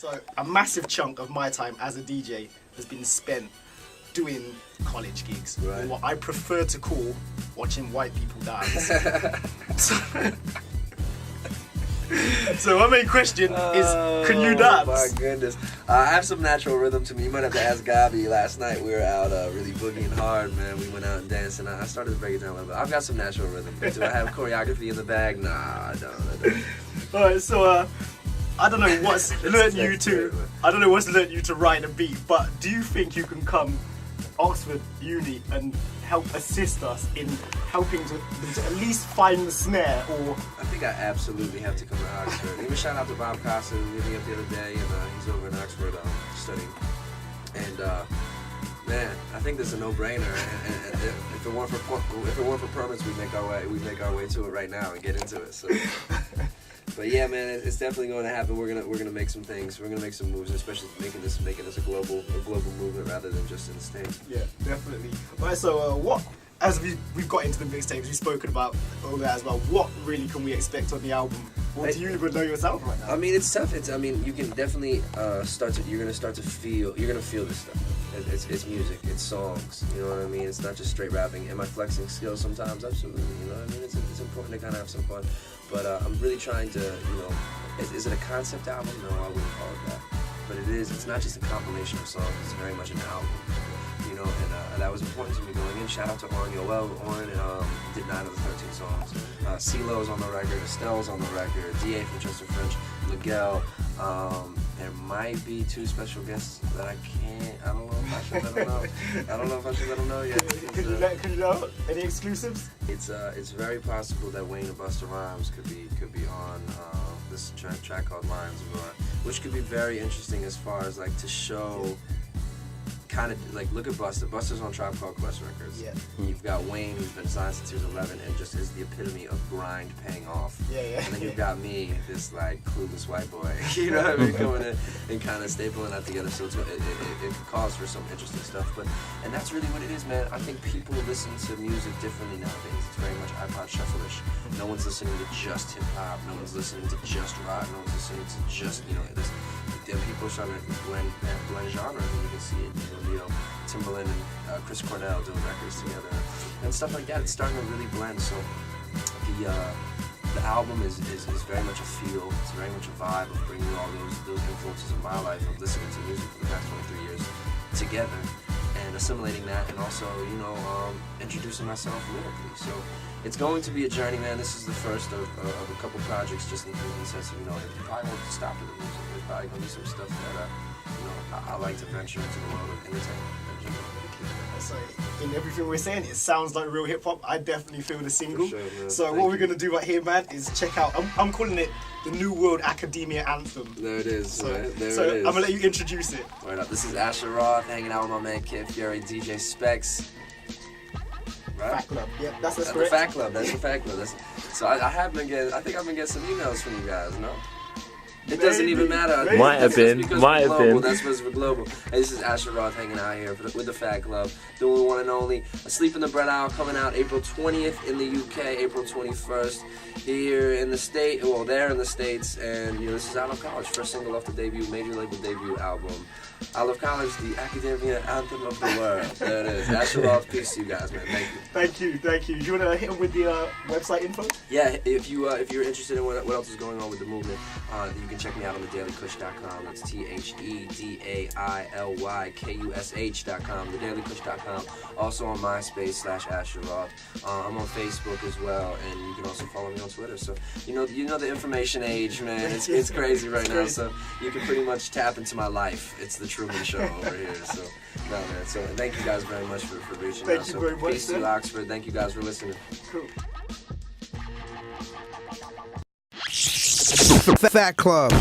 So a massive chunk of my time as a DJ has been spent doing college gigs, or what I prefer to call watching white people dance. So my main question is, can you dance? Oh my goodness. I have some natural rhythm to me. You might have to ask Gabi. Last night we were out really boogieing hard, man. We went out and danced, and I started to break it down a little bit. I've got some natural rhythm. Do I have choreography in the bag? Nah, I don't. Alright, so I don't know what's learned you to write a beat, but do you think you can come Oxford Uni and help assist us in helping to at least find the snare? Or I think I absolutely have to come to Oxford. Even shout out to Bob Costa, who hit me up the other day, and he's over in Oxford studying. And man, I think this is a no-brainer. And if it weren't for permits, we'd make our way to it right now and get into it. So. But yeah, man, it's definitely going to happen. We're gonna make some things. We're gonna make some moves, especially making this a global movement rather than just in the States. Yeah, definitely. Alright, so what? As we've got into the mixtapes, we've spoken about all that as well. What really can we expect on the album? What do you even know yourself right now? I mean, it's tough. You can definitely you're gonna feel this stuff. It's music, it's songs. You know what I mean? It's not just straight rapping. Am I flexing skills sometimes? Absolutely. You know what I mean? It's important to kind of have some fun. But I'm really trying to, is it a concept album? No, I wouldn't call it that. But it is. It's not just a compilation of songs. It's very much an album. And that was important to me going in. Shout out to Oren Yoel. Oren did 9 of the 13 songs. CeeLo's on the record, Estelle's on the record, DA from Chester French, Miguel. There might be 2 special guests that I don't know if I should let them know. I don't know if I should let them know yet. Can you know any exclusives? It's very possible that Wayne and Busta Rhymes could be on this track called Lions of Roar, which could be very interesting as far as like to show. Kind of like look at Busta. Busta's on Tribe Called Quest Records. Yeah. You've got Wayne, who's been signed since he was 11 and just is the epitome of grind paying off. Yeah. And then you've got me, this like clueless white boy. You know what I mean? Coming in and kind of stapling that together. So it could cause for some interesting stuff. And that's really what it is, man. I think people listen to music differently nowadays. It's very much iPod shuffle-ish. No one's listening to just hip hop. No one's listening to just rock. No one's listening to just this. People are starting to blend genres, and you can see it. Timbaland and Chris Cornell doing records together and stuff like that. It's starting to really blend. So the album is very much a feel. It's very much a vibe of bringing all those influences in my life of listening to music for the past 23 years together and assimilating that, and also introducing myself lyrically. So it's going to be a journey, man. This is the first of a couple projects, just in the sense of it probably won't stop at the music. There's probably gonna be some stuff that I like to venture into the world of entertainment. So in everything we're saying, it sounds like real hip hop. I definitely feel the single. For sure, so what we're gonna do right here, man, is check out. I'm calling it the New World Academia Anthem. There it is. So, it is. I'm gonna let you introduce it. Right up. This is Asher Roth hanging out with my man Kid Fury, DJ Specs. Right? Fat Club. Yep, that's correct. The Fat Club. That's the Fat Club. So I think I've been getting some emails from you guys. No. It doesn't even matter. Maybe. Might have been. That's because we're global. Hey, this is Asher Roth hanging out here with the Fat Club, doing the one and only Asleep in the Bread Hour, coming out April 20th in the UK, April 21st here in the state. Well, there in the States, and this is Out of College, first single off the major label debut album. Out of College, the academia anthem of the world. There it is. Asher Roth, peace to you guys, man. Thank you. Thank you. Do you want to hit them with the website info? Yeah, if you're interested in what else is going on with the movement, you can check me out on thedailykush.com. That's TheDailyKush.com. Thedailykush.com. Also on MySpace /Asher Roth. I'm on Facebook as well, and you can also follow me on Twitter. So you know the information age, man. It's crazy right now. So you can pretty much tap into my life. It's the Truman Show over here. So no, man. So thank you guys very much for reaching out. Thank you very much. Peace to Oxford. Thank you guys for listening. Cool. Fat Club.